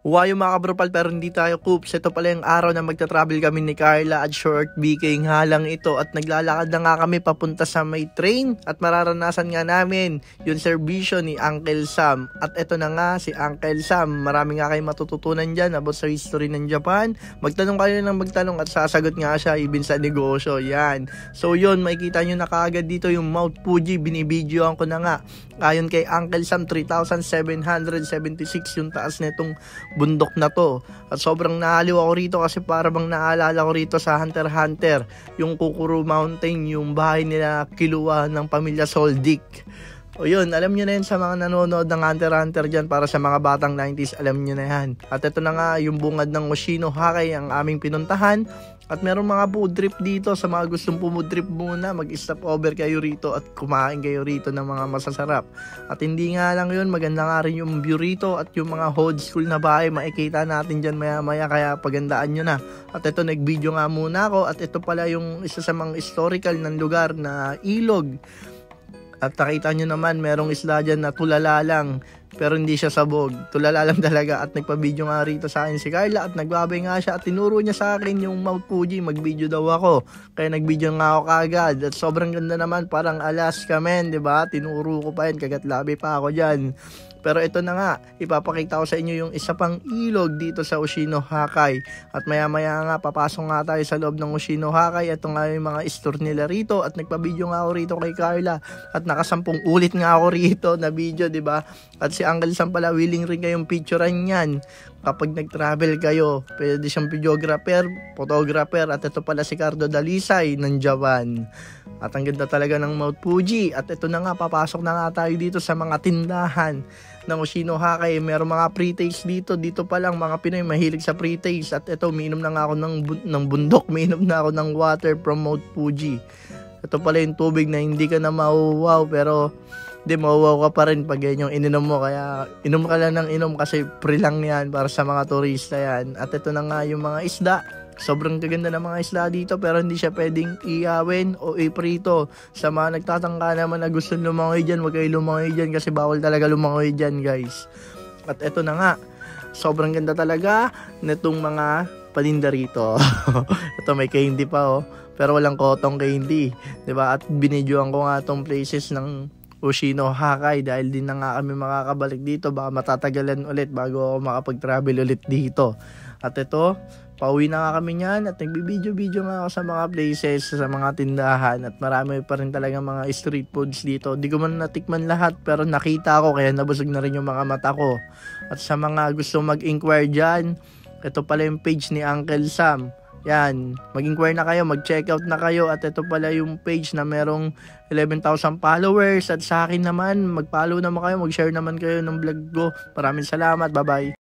Wayo mga kabrupal, pero hindi tayo coops. Ito pala yung araw na magta-travel kami ni Carla at Short BK halang ito at naglalakad na nga kami papunta sa may train at mararanasan nga namin yung serbisyo ni Uncle Sam. At ito na nga si Uncle Sam, marami nga kayo matututunan dyan about sa history ng Japan. Magtanong kayo ng magtanong at sasagot nga siya even sa negosyo. Yan. So yun, makikita nyo na kaagad dito yung Mount Fuji, binibidyoan ko na nga. Ayon kay Uncle Sam, 3,776 yung taas nitong bundok na to. At sobrang naaliw ako rito kasi para bang naalala ko rito sa Hunter x Hunter, yung Kukuru Mountain, yung bahay nila Killua ng pamilya Soldic. O yun, alam nyo na yun sa mga nanonood ng Hunter x Hunter dyan, para sa mga batang 90s, alam nyo na yan. At ito na nga yung bungad ng Oshinohakay ang aming pinuntahan. At meron mga food trip dito sa mga gustong food trip muna, mag-stop over kayo rito at kumain kayo rito ng mga masasarap. At hindi nga lang yun, maganda nga rin yung view rito at yung mga old school na bahay, makikita natin dyan maya maya, kaya pagandaan nyo na. At ito, nag-video nga muna ako at ito pala yung isa sa mga historical ng lugar na ilog. At nakita nyo naman, merong isla dyan na tulala lang, pero hindi siya sabog. Tulala lang talaga. At nagpa-video nga rito sa akin si Carla at nagbabay nga siya at tinuro niya sa akin yung Mount Fuji. Mag-video daw ako. Kaya nag-video nga ako kagad. At sobrang ganda naman, parang Alaska men, diba? Tinuro ko pa yan, kagat labi pa ako dyan. Pero ito na nga, ipapakita ko sa inyo yung isa pang ilog dito sa Oshinohakay. At maya maya nga, papasok nga tayo sa loob ng Oshinohakay. Ito nga yung mga store nila rito. At nagpa-video nga ako rito kay Carla. At nakasampung ulit nga ako rito na video, diba? At si Uncle Sam pala, willing rin kayong picturean yan. Kapag nag-travel kayo, pwede siyang videographer, photographer. At ito pala si Cardo Dalisay ng Japan. At ang ganda talaga ng Mount Fuji. At ito na nga, papasok na nga tayo dito sa mga tindahan ng Oshinohakay. Meron mga pre-taste dito. Dito pa lang, mga Pinoy mahilig sa pre-taste. At ito, minom na nga ako ng bundok. Minom na ako ng water from Mount Fuji. Ito pala yung tubig na hindi ka na mauwaw, pero hindi, mauwaw ka pa rin pag yan yung ininom mo. Kaya inom ka lang ng inom kasi free lang yan para sa mga turista yan. At ito na nga yung mga isda. Sobrang gaganda ng mga isla dito, pero hindi siya pwedeng iawin o iprito. Sa mga nagtatangka naman na gusto lumangoy dyan, huwag kayo lumangoy dyan kasi bawal talaga lumangoy dyan, guys. At ito na nga, sobrang ganda talaga nitong mga paninda rito. Ito, may candy pa, oh, pero walang cotton candy, diba? At binidyoan ko nga tong places ng Oshinohakay dahil din na nga kami makakabalik dito. Baka matatagalan ulit bago ako makapag-travel ulit dito. At ito, pauwi na nga kami niyan at nagbibideo-video nga ako sa mga places, sa mga tindahan, at marami pa rin talaga mga street foods dito. Di ko man natikman lahat, pero nakita ko kaya nabusog na rin yung mga mata ko. At sa mga gusto mag-inquire dyan, ito pala yung page ni Uncle Sam. Yan, mag-inquire na kayo, mag-check out na kayo. At ito pala yung page na merong 11,000 followers. At sa akin naman, mag-follow naman kayo, mag-share naman kayo ng vlog ko. Maraming salamat, bye-bye.